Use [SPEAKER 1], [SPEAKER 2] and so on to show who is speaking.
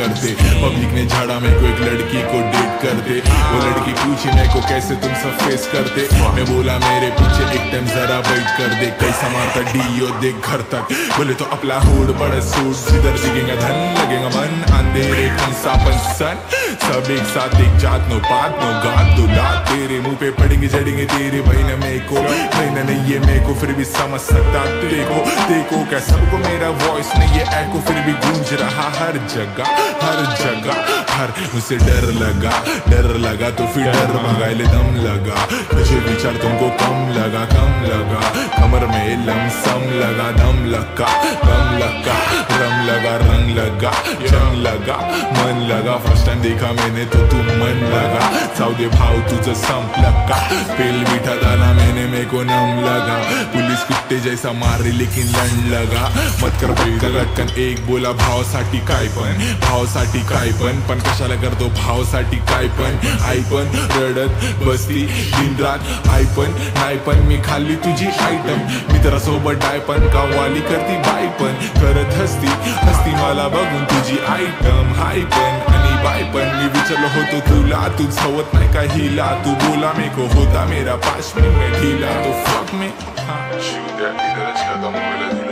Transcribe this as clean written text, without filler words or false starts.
[SPEAKER 1] करते। पब्लिक ने झाड़ा मेरे को एक लड़की को डेट करते। वो लड़की पूछी मेरे को कैसे तुम सब फेस करते। मैं बोला मेरे पीछे एक टाइम जरा वेट कर दे, कैसा मारता डीओ देख घर तक। बोले तो अपना हुड बड़ा सूट, जिधर दिखेगा धन लगेगा मन। अंधेरे पंसापन सन सब एक साथ, एक जात नो पात नो गात दो लात। तेरे मुंह पे पड़ेंगे जड़ेंगे तेरे बहन मेरे को, बहन नहीं ये मेरे को फिर भी समझ सकता। देखो देखो क्या सबको मेरा वॉइस नहीं ये एको फिर भी गूंज रहा हर जगह हर जगह। हर मुझसे डर लगा तो फिर डर मंगाए दम लगा। मुझे विचार तुमको कम लगा कमर में लमसम लगा। दम लगा रम लगा रंग लगा जंग लगा मन लगा। फर्स्ट टाइम देखा मैंने तो तू मन लगा। सावदे भाव तुझं संपलं का, पेल बिठा डाला मैंने मेरे को नम लगा। पुलिस कुत्ते जैसा मारे लेकिन लंड लगा। मत कर बेदगटकन एक बोला भावासाठी काय पण कशाला करतो भावासाठी काय पण। आई पण रडत बसली दिन रात, आई पण नाही पण मी खाल्ली तुझी आयटम। मित्रासोबत डाय पण कावाली करती बाई पण, करत हसती मला बघून तुझी आयटम। हाय पण आणि बाय पण मी विचारलो होतो तुला, तू सवत नाही का हिला। तू बोला मेरे को होता मेरा 5 मिनट में ढीला, तो फक में
[SPEAKER 2] Shoot that, इधर खत्म हो गया।